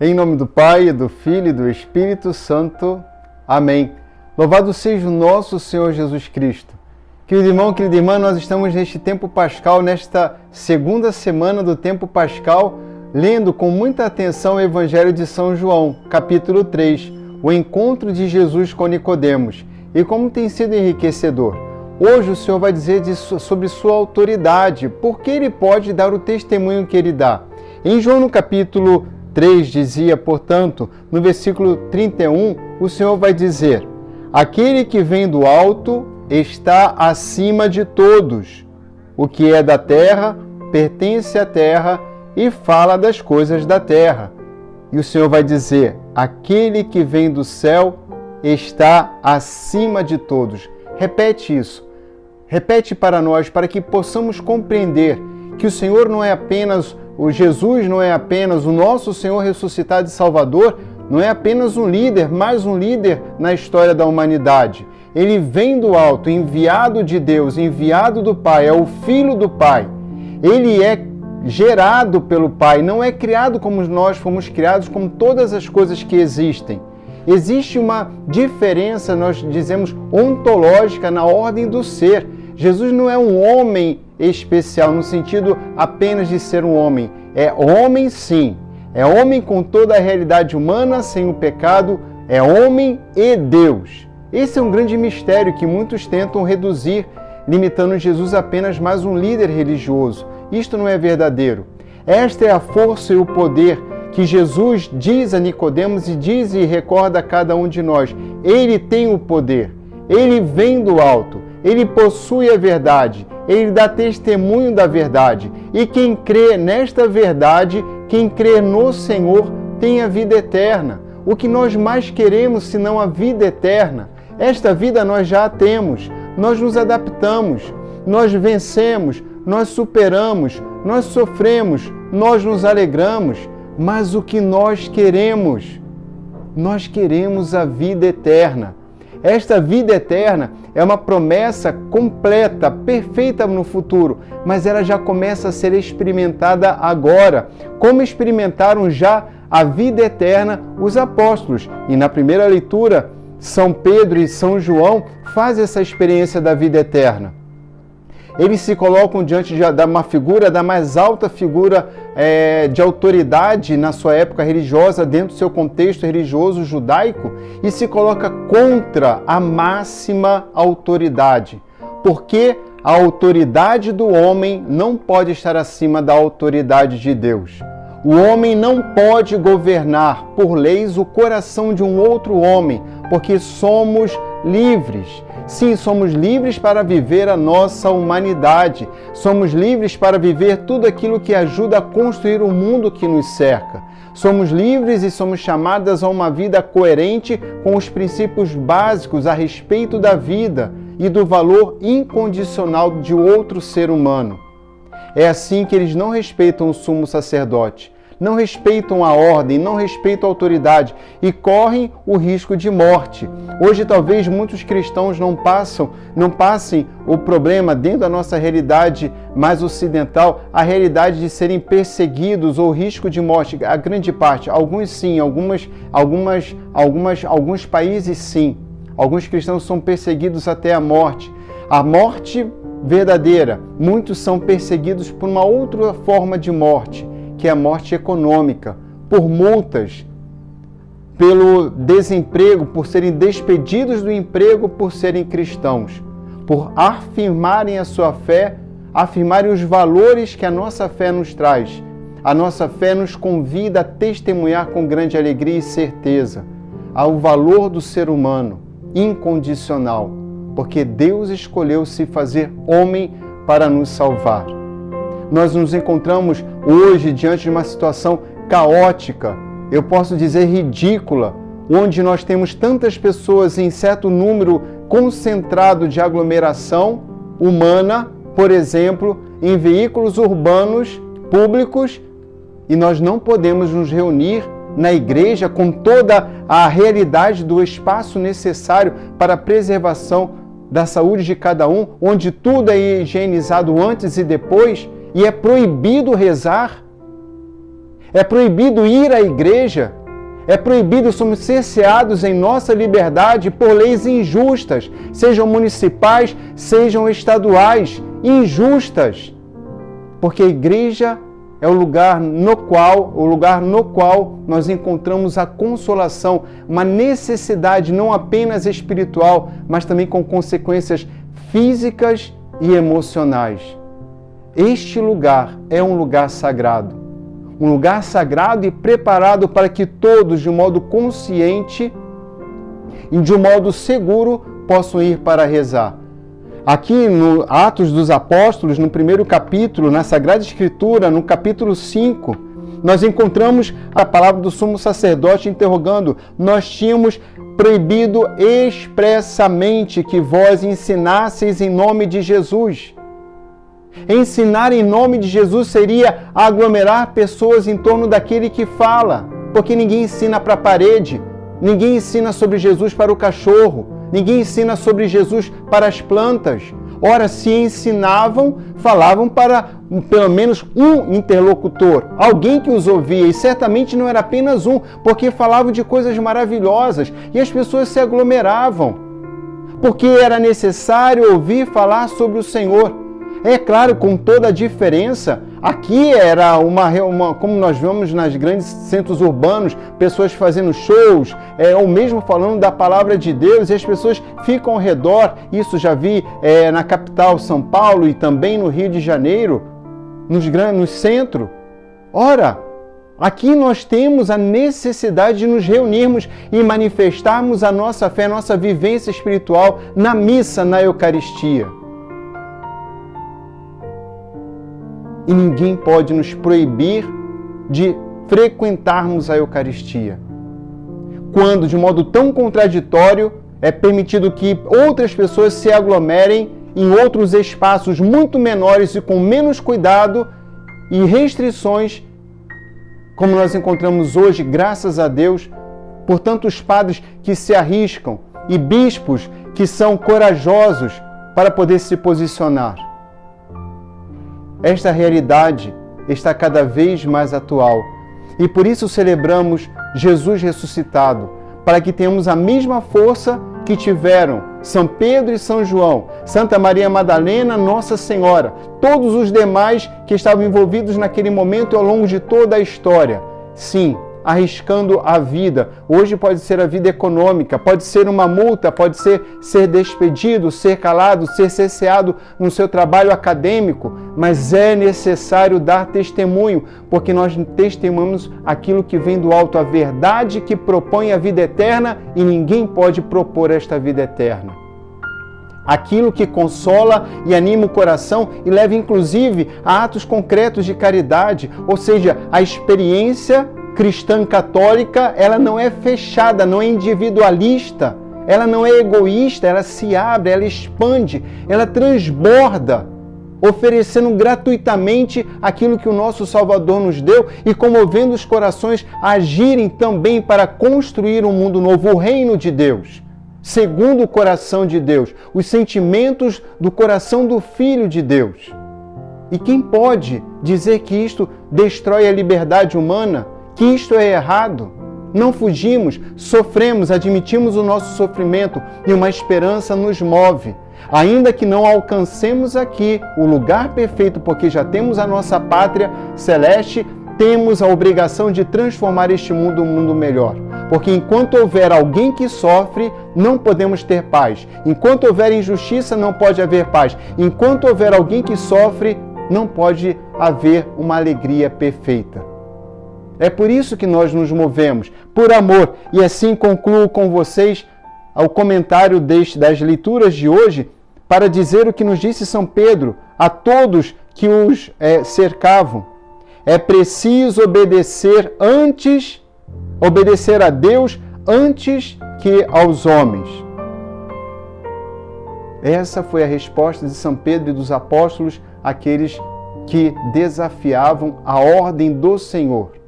Em nome do Pai, do Filho e do Espírito Santo. Amém. Louvado seja o nosso Senhor Jesus Cristo. Querido irmão, querida irmã, nós estamos neste tempo pascal, nesta segunda semana do tempo pascal, lendo com muita atenção o Evangelho de São João, capítulo 3, o encontro de Jesus com Nicodemos. E como tem sido enriquecedor. Hoje o Senhor vai dizer sobre sua autoridade, porque ele pode dar o testemunho que ele dá. Em João, no capítulo 3, dizia, portanto, no versículo 31, o Senhor vai dizer: aquele que vem do alto está acima de todos. O que é da terra pertence à terra e fala das coisas da terra. E o Senhor vai dizer: aquele que vem do céu está acima de todos. Repete isso. Repete para nós, para que possamos compreender que o Senhor não é apenas, o Jesus não é apenas o nosso Senhor ressuscitado e Salvador, não é apenas um líder, mais um líder na história da humanidade. Ele vem do alto, enviado de Deus, enviado do Pai, é o Filho do Pai. Ele é gerado pelo Pai, não é criado como nós fomos criados, como todas as coisas que existem. Existe uma diferença, nós dizemos, ontológica na ordem do ser. Jesus não é um homem especial, no sentido apenas de ser um homem. É homem, sim. É homem com toda a realidade humana, sem o pecado. É homem e Deus. Esse é um grande mistério que muitos tentam reduzir, limitando Jesus a apenas mais um líder religioso. Isto não é verdadeiro. Esta é a força e o poder que Jesus diz a Nicodemos e diz e recorda a cada um de nós. Ele tem o poder. Ele vem do alto. Ele possui a verdade, ele dá testemunho da verdade. E quem crê nesta verdade, quem crê no Senhor, tem a vida eterna. O que nós mais queremos, senão a vida eterna? Esta vida nós já a temos, nós nos adaptamos, nós vencemos, nós superamos, nós sofremos, nós nos alegramos. Mas o que nós queremos? Nós queremos a vida eterna. Esta vida eterna é uma promessa completa, perfeita no futuro, mas ela já começa a ser experimentada agora, como experimentaram já a vida eterna os apóstolos. E na primeira leitura, São Pedro e São João fazem essa experiência da vida eterna. Eles se colocam diante de uma figura, da mais alta figura de autoridade na sua época religiosa, dentro do seu contexto religioso judaico, e se coloca contra a máxima autoridade. Porque a autoridade do homem não pode estar acima da autoridade de Deus. O homem não pode governar por leis o coração de um outro homem, porque somos livres. Sim, somos livres para viver a nossa humanidade. Somos livres para viver tudo aquilo que ajuda a construir o mundo que nos cerca. Somos livres e somos chamadas a uma vida coerente com os princípios básicos a respeito da vida e do valor incondicional de outro ser humano. É assim que eles não respeitam o sumo sacerdote, não respeitam a ordem, não respeitam a autoridade e correm o risco de morte. Hoje talvez muitos cristãos não passem o problema dentro da nossa realidade mais ocidental, a realidade de serem perseguidos ou risco de morte. A grande parte, alguns sim, alguns países sim. Alguns cristãos são perseguidos até a morte. A morte verdadeira, muitos são perseguidos por uma outra forma de morte, que é a morte econômica, por multas, pelo desemprego, por serem despedidos do emprego por serem cristãos, por afirmarem a sua fé, afirmarem os valores que a nossa fé nos traz. A nossa fé nos convida a testemunhar com grande alegria e certeza ao valor do ser humano, incondicional, porque Deus escolheu se fazer homem para nos salvar. Nós nos encontramos hoje diante de uma situação caótica, eu posso dizer ridícula, onde nós temos tantas pessoas em certo número concentrado de aglomeração humana, por exemplo, em veículos urbanos públicos, e nós não podemos nos reunir na igreja com toda a realidade do espaço necessário para a preservação da saúde de cada um, onde tudo é higienizado antes e depois, e é proibido rezar. É proibido ir à igreja. É proibido, somos cerceados em nossa liberdade por leis injustas, sejam municipais, sejam estaduais, injustas. Porque a igreja é o lugar no qual nós encontramos a consolação, uma necessidade não apenas espiritual, mas também com consequências físicas e emocionais. Este lugar é um lugar sagrado e preparado para que todos, de um modo consciente e de um modo seguro, possam ir para rezar. Aqui no Atos dos Apóstolos, no primeiro capítulo, na Sagrada Escritura, no capítulo 5, nós encontramos a palavra do sumo sacerdote interrogando: nós tínhamos proibido expressamente que vós ensinasseis em nome de Jesus. Ensinar em nome de Jesus seria aglomerar pessoas em torno daquele que fala, porque ninguém ensina para a parede, ninguém ensina sobre Jesus para o cachorro, ninguém ensina sobre Jesus para as plantas. Ora, se ensinavam, falavam para pelo menos um interlocutor, alguém que os ouvia, e certamente não era apenas um, porque falavam de coisas maravilhosas e as pessoas se aglomeravam, porque era necessário ouvir falar sobre o Senhor. É claro, com toda a diferença, aqui era como nós vemos nas grandes centros urbanos, pessoas fazendo shows, ou mesmo falando da palavra de Deus, e as pessoas ficam ao redor. Isso já vi na capital, São Paulo, e também no Rio de Janeiro, no centro. Ora, aqui nós temos a necessidade de nos reunirmos e manifestarmos a nossa fé, a nossa vivência espiritual na missa, na Eucaristia. E ninguém pode nos proibir de frequentarmos a Eucaristia. Quando, de modo tão contraditório, é permitido que outras pessoas se aglomerem em outros espaços muito menores e com menos cuidado e restrições, como nós encontramos hoje, graças a Deus, por tantos padres que se arriscam e bispos que são corajosos para poder se posicionar. Esta realidade está cada vez mais atual e por isso celebramos Jesus ressuscitado, para que tenhamos a mesma força que tiveram São Pedro e São João, Santa Maria Madalena, Nossa Senhora, todos os demais que estavam envolvidos naquele momento e ao longo de toda a história. Sim, arriscando a vida. Hoje pode ser a vida econômica, pode ser uma multa, pode ser despedido, ser calado, ser cesseado no seu trabalho acadêmico, mas é necessário dar testemunho, porque nós testemunhamos aquilo que vem do alto, a verdade que propõe a vida eterna, e ninguém pode propor esta vida eterna. Aquilo que consola e anima o coração e leva inclusive a atos concretos de caridade, ou seja, a experiência cristã católica, ela não é fechada, não é individualista, ela não é egoísta, ela se abre, ela expande, ela transborda, oferecendo gratuitamente aquilo que o nosso Salvador nos deu e comovendo os corações a agirem também para construir um mundo novo, o reino de Deus, segundo o coração de Deus, os sentimentos do coração do Filho de Deus. E quem pode dizer que isto destrói a liberdade humana? Que isto é errado? Não fugimos, sofremos, admitimos o nosso sofrimento e uma esperança nos move. Ainda que não alcancemos aqui o lugar perfeito, porque já temos a nossa pátria celeste, temos a obrigação de transformar este mundo em um mundo melhor. Porque enquanto houver alguém que sofre, não podemos ter paz. Enquanto houver injustiça, não pode haver paz. Enquanto houver alguém que sofre, não pode haver uma alegria perfeita. É por isso que nós nos movemos, por amor. E assim concluo com vocês o comentário das leituras de hoje, para dizer o que nos disse São Pedro a todos que os cercavam. É preciso obedecer a Deus antes que aos homens. Essa foi a resposta de São Pedro e dos apóstolos àqueles que desafiavam a ordem do Senhor.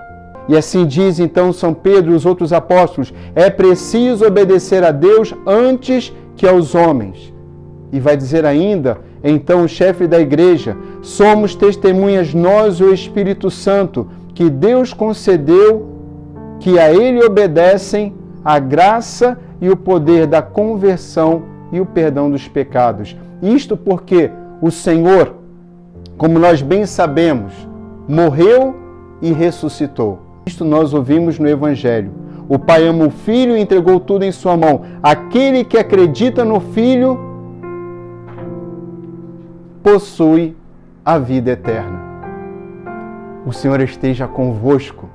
E assim diz então São Pedro e os outros apóstolos: é preciso obedecer a Deus antes que aos homens. E vai dizer ainda, então, o chefe da igreja: somos testemunhas nós e o Espírito Santo que Deus concedeu que a Ele obedecem a graça e o poder da conversão e o perdão dos pecados. Isto porque o Senhor, como nós bem sabemos, morreu e ressuscitou. Isto nós ouvimos no Evangelho. O Pai ama o Filho e entregou tudo em sua mão. Aquele que acredita no Filho possui a vida eterna. O Senhor esteja convosco.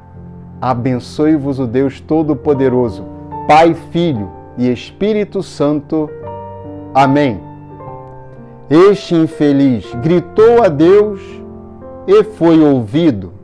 Abençoe-vos o Deus Todo-Poderoso, Pai, Filho e Espírito Santo. Amém. Este infeliz gritou a Deus e foi ouvido.